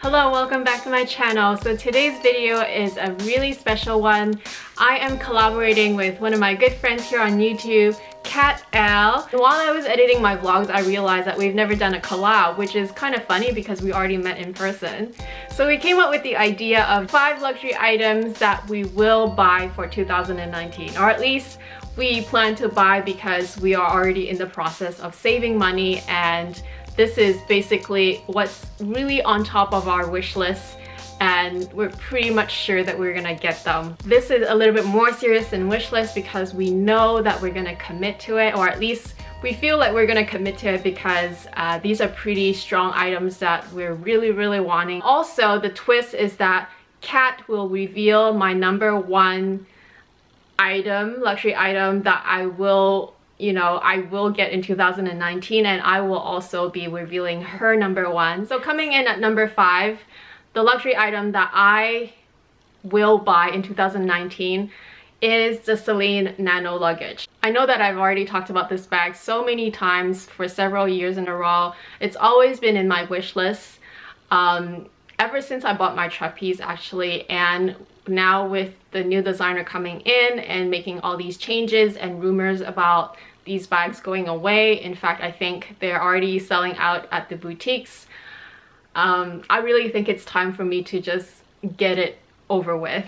Hello, welcome back to my channel. So today's video is a really special one. I am collaborating with one of my good friends here on YouTube, Kat L. While I was editing my vlogs, I realized that we've never done a collab, which is kind of funny because we already met in person. So we came up with the idea of 5 luxury items that we will buy for 2019, or at least we plan to buy because we are already in the process of saving money, and this is basically what's really on top of our wish list, and we're pretty much sure that we're gonna get them. This is a little bit more serious than wish list because we know that we're gonna commit to it, or at least we feel like we're gonna commit to it because these are pretty strong items that we're really wanting. Also, the twist is that Kat will reveal my #1 item, luxury item that I will get in 2019, and I will also be revealing her #1. So coming in at #5, the luxury item that I will buy in 2019 is the Celine Nano luggage. I know that I've already talked about this bag so many times for several years in a row. It's always been in my wish list ever since I bought my trapeze actually, and now with the new designer coming in and making all these changes and rumors about these bags going away. In fact, I think they're already selling out at the boutiques. I really think it's time for me to just get it over with.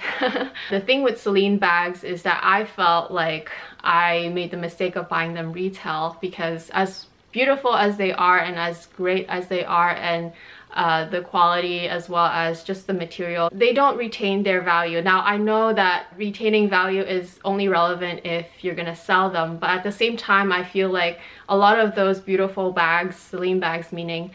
The thing with Celine bags is that I felt like I made the mistake of buying them retail, because as beautiful as they are and as great as they are, and the quality as well as just the material, they don't retain their value. Now, I know that retaining value is only relevant if you're gonna sell them, but at the same time, I feel like a lot of those beautiful bags, Celine bags meaning,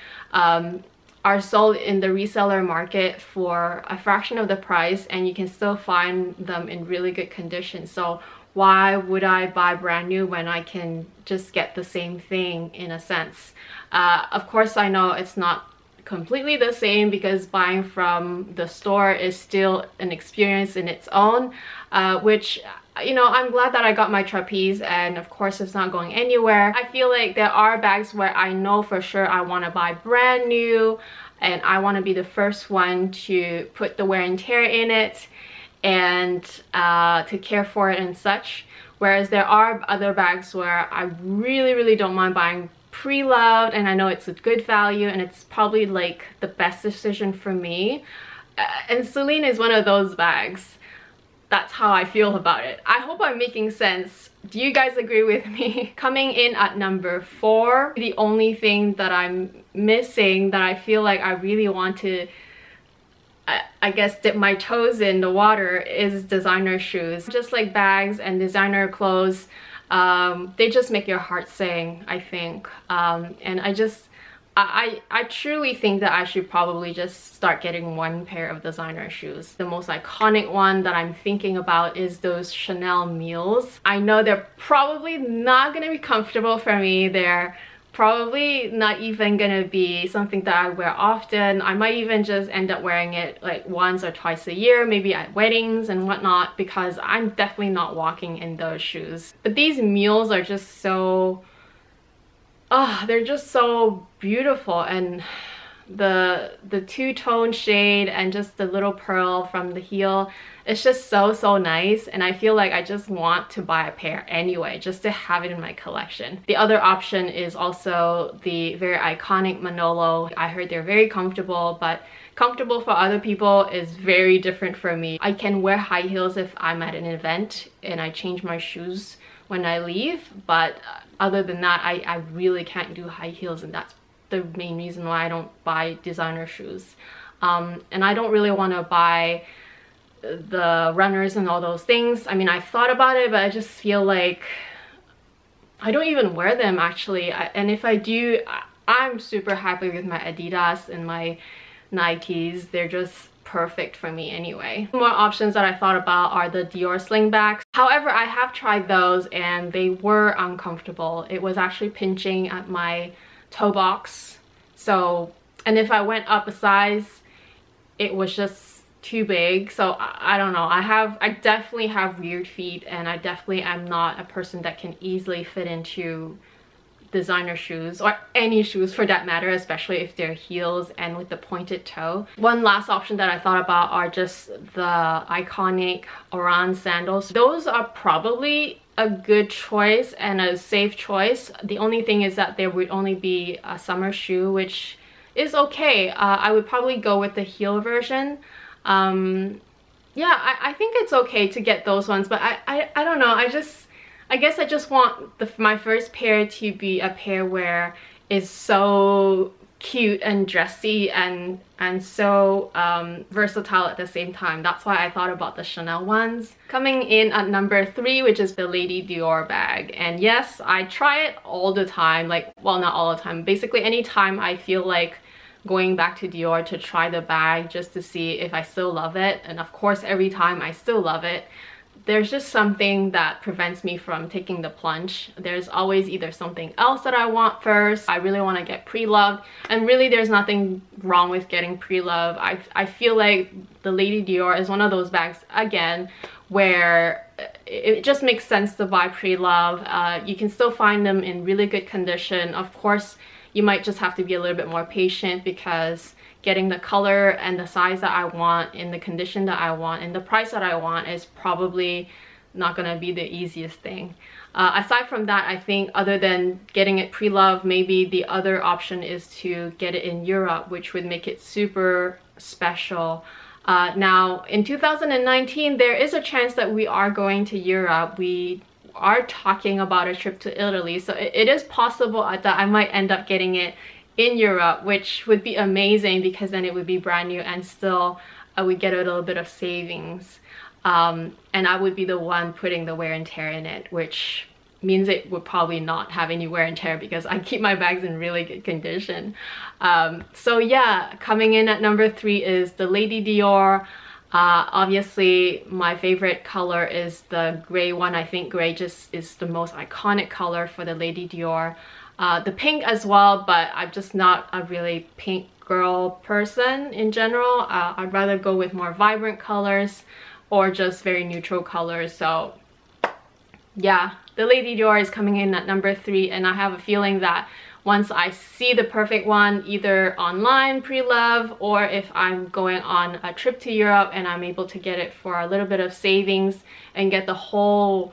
are sold in the reseller market for a fraction of the price, and you can still find them in really good condition. So why would I buy brand new when I can just get the same thing in a sense? Of course, I know it's not completely the same because buying from the store is still an experience in its own, which, you know, I'm glad that I got my trapeze, and of course it's not going anywhere. I feel like there are bags where I know for sure I want to buy brand new and I want to be the first one to put the wear and tear in it and to care for it and such, whereas there are other bags where I really don't mind buying pre-loved, and I know it's a good value and it's probably like the best decision for me, and Celine is one of those bags. That's how I feel about it. I hope I'm making sense. Do you guys agree with me? Coming in at #4, the only thing that I'm missing that I feel like I really want to I guess dip my toes in the water is designer shoes. Just like bags and designer clothes, they just make your heart sing, I think. And I truly think that I should probably just start getting 1 pair of designer shoes. The most iconic one that I'm thinking about is those Chanel Mules. I know they're probably not gonna be comfortable for me. They're probably not even gonna be something that I wear often. I might even just end up wearing it like once or twice a year, maybe at weddings and whatnot, because I'm definitely not walking in those shoes. But these mules are just so, they're just so beautiful, and the two-tone shade and just the little pearl from the heel, it's just so nice, and I feel like I just want to buy a pair anyway just to have it in my collection. The other option is also the very iconic Manolo. I heard they're very comfortable, but comfortable for other people is very different for me. I can wear high heels if I'm at an event and I change my shoes when I leave, but other than that, I really can't do high heels, and that's the main reason why I don't buy designer shoes. And I don't really want to buy the runners and all those things. I mean, I thought about it, but I just feel like I don't even wear them actually. And if I do, I'm super happy with my Adidas and my Nikes. They're just perfect for me anyway. More options that I thought about are the Dior slingbacks. However, I have tried those and they were uncomfortable. It was actually pinching at my toe box. So, and if I went up a size, it was just too big. So I don't know. I definitely have weird feet, and I definitely am not a person that can easily fit into designer shoes, or any shoes for that matter, especially if they're heels and with the pointed toe. One last option that I thought about are just the iconic Oran sandals. Those are probably a good choice and a safe choice. The only thing is that there would only be a summer shoe, which is okay. I would probably go with the heel version. Yeah, I think it's okay to get those ones, but I don't know. I guess I just want my first pair to be a pair where it's so cute and dressy and so versatile at the same time. That's why I thought about the Chanel ones. Coming in at number 3, which is the Lady Dior bag. And yes, I try it all the time. Like, well, not all the time. Basically, anytime I feel like going back to Dior to try the bag just to see if I still love it. And of course, every time I still love it. There's just something that prevents me from taking the plunge. There's always either something else that I want first. I really want to get pre-loved, and really there's nothing wrong with getting pre-loved. I feel like the Lady Dior is one of those bags, again, where it just makes sense to buy pre-loved. You can still find them in really good condition. Of course, you might just have to be a little bit more patient because getting the color and the size that I want in the condition that I want and the price that I want is probably not gonna be the easiest thing. Aside from that, I think other than getting it pre-loved, maybe the other option is to get it in Europe, which would make it super special. Now, in 2019, there is a chance that we are going to Europe. We are talking about a trip to Italy, so it is possible that I might end up getting it in Europe, which would be amazing because then it would be brand new and still I would get a little bit of savings. And I would be the one putting the wear and tear in it, which means it would probably not have any wear and tear because I keep my bags in really good condition. So yeah, coming in at number 3 is the Lady Dior. Obviously my favorite color is the gray one. I think gray just is the most iconic color for the Lady Dior. The pink as well, but I'm just not a really pink girl person in general. I'd rather go with more vibrant colors or just very neutral colors. So yeah, the Lady Dior is coming in at number 3, and I have a feeling that once I see the perfect one, either online pre-love, or if I'm going on a trip to Europe and I'm able to get it for a little bit of savings and get the whole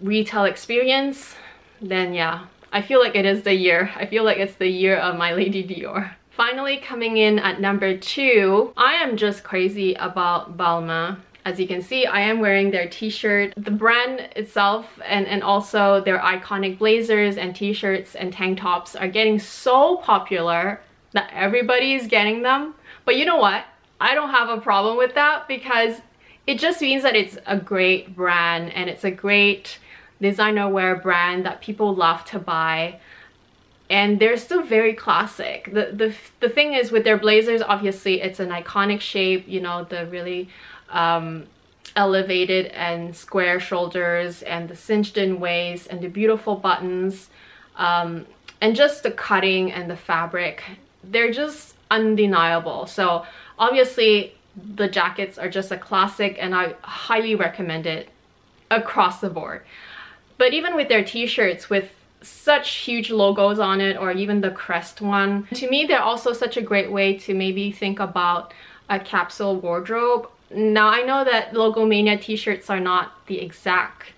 retail experience, then yeah, I feel like it is the year. I feel like it's the year of my Lady Dior. Finally, coming in at number 2, I am just crazy about BALMAIN. As you can see, I am wearing their t-shirt. The brand itself and also their iconic blazers and t-shirts and tank tops are getting so popular that everybody is getting them. But you know what? I don't have a problem with that because it just means that it's a great brand and it's a great designer wear brand that people love to buy, and they're still very classic. The thing is with their blazers, obviously it's an iconic shape, you know, the really elevated and square shoulders and the cinched in waist and the beautiful buttons, and just the cutting and the fabric, they're just undeniable. So obviously the jackets are just a classic and I highly recommend it across the board. But even with their t-shirts with such huge logos on it, or even the crest one, to me they're also such a great way to maybe think about a capsule wardrobe. Now I know that Logomania t-shirts are not the exact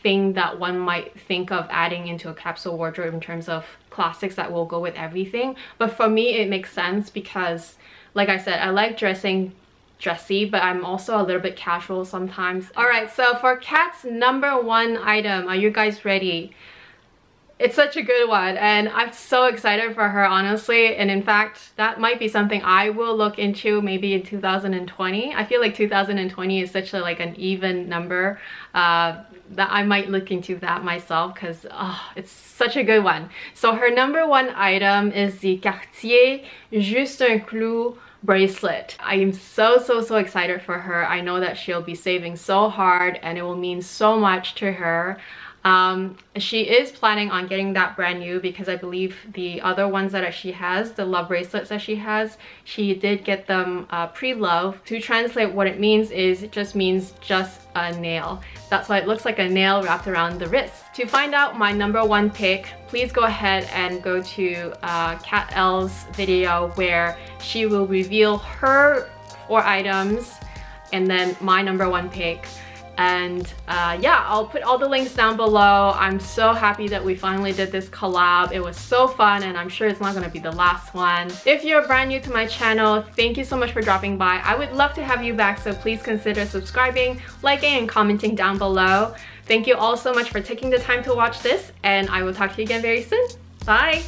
thing that one might think of adding into a capsule wardrobe in terms of classics that will go with everything, but for me it makes sense because, like I said, I like dressing dressy, but I'm also a little bit casual sometimes. Alright, so for Kat's number 1 item, are you guys ready? It's such a good one and I'm so excited for her, honestly, and in fact that might be something I will look into maybe in 2020. I feel like 2020 is such a like an even number that I might look into that myself because it's such a good one. So her number 1 item is the Cartier Juste un Clou bracelet. I am so excited for her. I know that she'll be saving so hard and it will mean so much to her. She is planning on getting that brand new because I believe the other ones that she has, the love bracelets that she has, she did get them pre-love. To translate what it means is, it just means just a nail. That's why it looks like a nail wrapped around the wrist. To find out my #1 pick, please go ahead and go to Kat L's video where she will reveal her 4 items and then my #1 pick. And yeah, I'll put all the links down below. I'm so happy that we finally did this collab. It was so fun, and I'm sure it's not gonna be the last one. If you're brand new to my channel, thank you so much for dropping by. I would love to have you back, so please consider subscribing, liking, and commenting down below. Thank you all so much for taking the time to watch this, and I will talk to you again very soon. Bye!